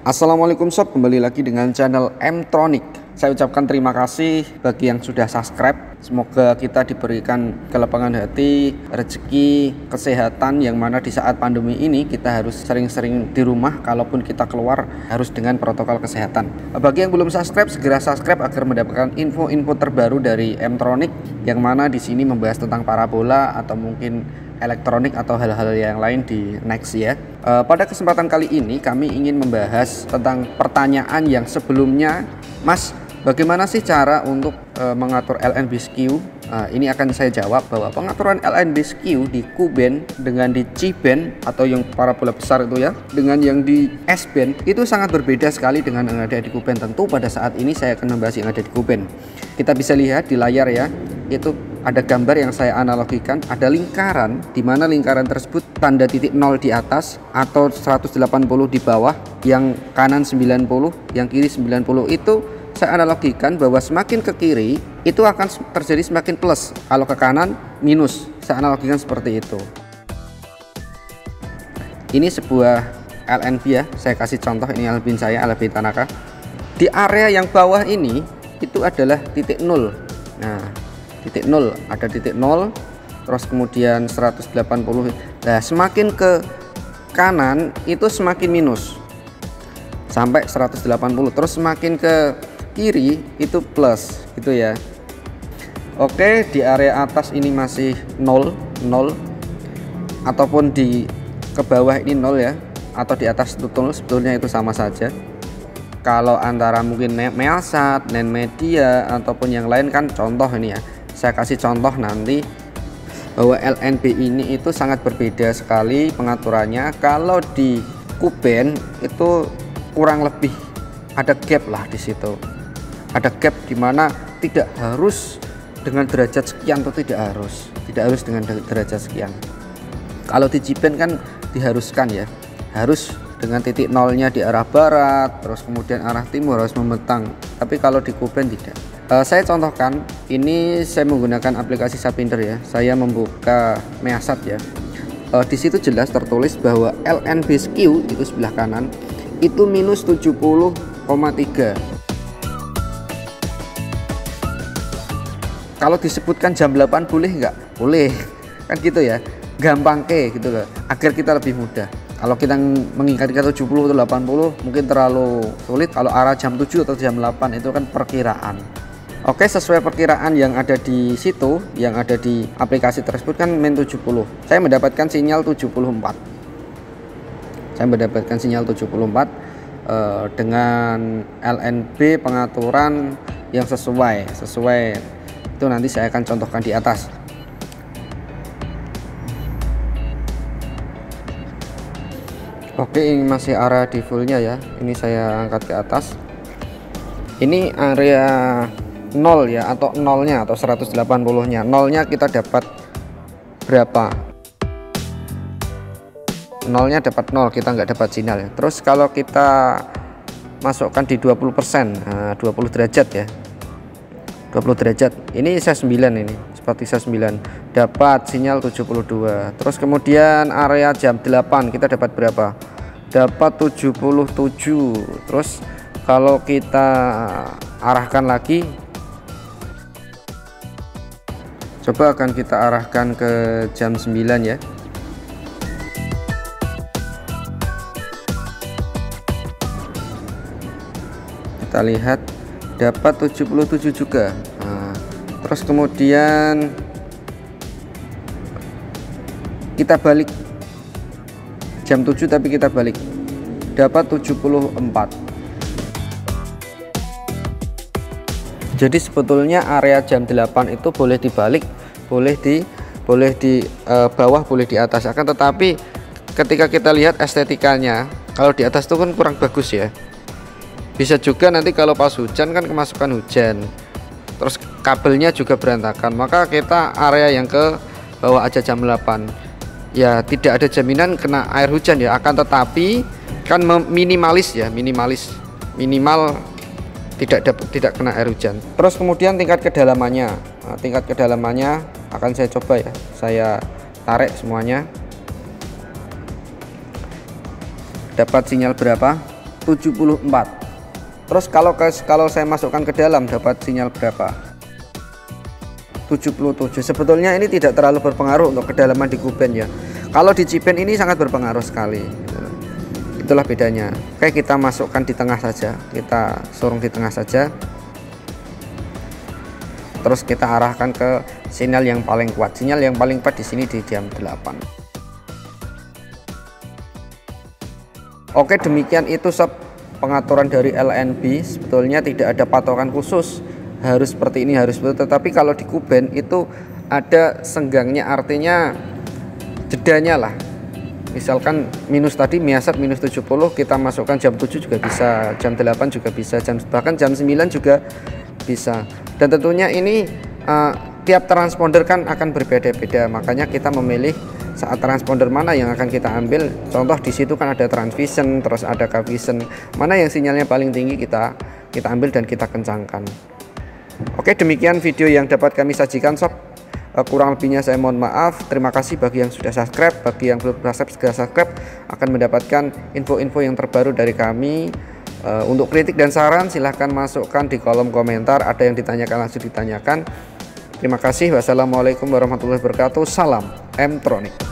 Assalamualaikum sob, kembali lagi dengan channel Mtronic. Saya ucapkan terima kasih bagi yang sudah subscribe. Semoga kita diberikan kelapangan hati, rezeki, kesehatan, yang mana di saat pandemi ini kita harus sering-sering di rumah. Kalaupun kita keluar harus dengan protokol kesehatan. Bagi yang belum subscribe, segera subscribe agar mendapatkan info-info terbaru dari Mtronic, yang mana di sini membahas tentang parabola atau mungkin elektronik atau hal-hal yang lain di next ya. Pada kesempatan kali ini kami ingin membahas tentang pertanyaan yang sebelumnya, Mas, bagaimana sih cara untuk mengatur LNB-SKU? Ini akan saya jawab bahwa pengaturan LNB-SKU di Q-band dengan di C-band atau yang parabola besar itu ya, dengan yang di S-band itu sangat berbeda sekali dengan yang ada di Q-band. Tentu pada saat ini saya akan membahas yang ada di Q-band. Kita bisa lihat di layar ya, itu ada gambar yang saya analogikan, ada lingkaran di mana lingkaran tersebut tanda titik 0 di atas atau 180 di bawah, yang kanan 90, yang kiri 90. Itu saya analogikan bahwa semakin ke kiri itu akan terjadi semakin plus, kalau ke kanan minus. Saya analogikan seperti itu. Ini sebuah LNB ya, saya kasih contoh, ini LNB saya, LNB Tanaka. Di area yang bawah ini itu adalah titik 0. Nah, titik 0, ada titik 0, terus kemudian 180. Nah, semakin ke kanan itu semakin minus sampai 180, terus semakin ke kiri itu plus gitu ya. Oke, di area atas ini masih 0 ataupun di ke bawah ini 0 ya, atau di atas itu 0, sebetulnya itu sama saja. Kalau antara mungkin Measat, NAND Media ataupun yang lain kan contoh ini ya. Saya kasih contoh nanti bahwa LNB ini itu sangat berbeda sekali pengaturannya. Kalau di Q-band itu kurang lebih ada gap lah di situ. Ada gap di mana tidak harus dengan derajat sekian atau tidak harus dengan derajat sekian. Kalau di G-band kan diharuskan ya, harus dengan titik nolnya di arah barat, terus kemudian arah timur harus membentang. Tapi kalau di Q-band tidak. Saya contohkan, ini saya menggunakan aplikasi Sapinder ya. Saya membuka Measat ya. Di situ jelas tertulis bahwa LNB-SKU itu sebelah kanan itu minus 70,3. Kalau disebutkan jam 8 boleh nggak? Boleh, kan gitu ya. Gampang ke gitu loh, agar kita lebih mudah. Kalau kita mengingatkan 70 atau 80 mungkin terlalu sulit. Kalau arah jam 7 atau jam 8 itu kan perkiraan. Oke, sesuai perkiraan yang ada di situ, yang ada di aplikasi tersebut kan min 70. Saya mendapatkan sinyal 74. Saya mendapatkan sinyal 74 dengan LNB pengaturan yang sesuai itu nanti saya akan contohkan di atas. Oke, ini masih area di fullnya ya. Ini saya angkat ke atas. Ini area 0 ya, atau nolnya atau 180-nya. Nolnya kita dapat berapa? Nolnya dapat 0, kita nggak dapat sinyal ya. Terus kalau kita masukkan di 20%, nah 20 derajat ya. 20 derajat. Ini saya 9 ini, seperti saya 9. Dapat sinyal 72. Terus kemudian area jam 8 kita dapat berapa? Dapat 77. Terus kalau kita arahkan lagi, coba akan kita arahkan ke jam 9 ya. Kita lihat dapat 77 juga. Nah, terus kemudian kita balik jam 7, tapi kita balik dapat 74. Jadi sebetulnya area jam 8 itu boleh dibalik, boleh di bawah, boleh di atas. Akan tetapi ketika kita lihat estetikanya, kalau di atas itu kan kurang bagus ya. Bisa juga nanti kalau pas hujan kan kemasukan hujan, terus kabelnya juga berantakan. Maka kita area yang ke bawah aja jam 8. Ya tidak ada jaminan kena air hujan ya, akan tetapi kan minimalis ya, minimal tidak kena air hujan. Terus kemudian tingkat kedalamannya. Nah, tingkat kedalamannya akan saya coba ya, saya tarik semuanya. Dapat sinyal berapa? 74. Terus kalau saya masukkan ke dalam dapat sinyal berapa? 77. Sebetulnya ini tidak terlalu berpengaruh untuk kedalaman di kuben ya. Kalau di ciben ini sangat berpengaruh sekali. Itulah bedanya. Oke, kita masukkan di tengah saja. Kita sorong di tengah saja. Terus kita arahkan ke sinyal yang paling kuat. Sinyal yang paling kuat di sini di jam 8. Oke, demikian itu sob pengaturan dari LNB. Sebetulnya tidak ada patokan khusus harus seperti ini, harus seperti itu. Tetapi kalau di kuben itu ada senggangnya, artinya jedanya lah. Misalkan minus tadi miasat minus 70, kita masukkan jam 7 juga bisa, jam 8 juga bisa, bahkan jam 9 juga bisa. Dan tentunya ini tiap transponder kan akan berbeda-beda, makanya kita memilih saat transponder mana yang akan kita ambil. Contoh di situ kan ada transvision, terus ada cavision, mana yang sinyalnya paling tinggi kita ambil dan kita kencangkan. Oke, demikian video yang dapat kami sajikan sob. Kurang lebihnya saya mohon maaf. Terima kasih bagi yang sudah subscribe, bagi yang belum subscribe segera subscribe, akan mendapatkan info-info yang terbaru dari kami. Untuk kritik dan saran silahkan masukkan di kolom komentar. Ada yang ditanyakan langsung ditanyakan. Terima kasih. Wassalamualaikum warahmatullahi wabarakatuh. Salam Mtronic.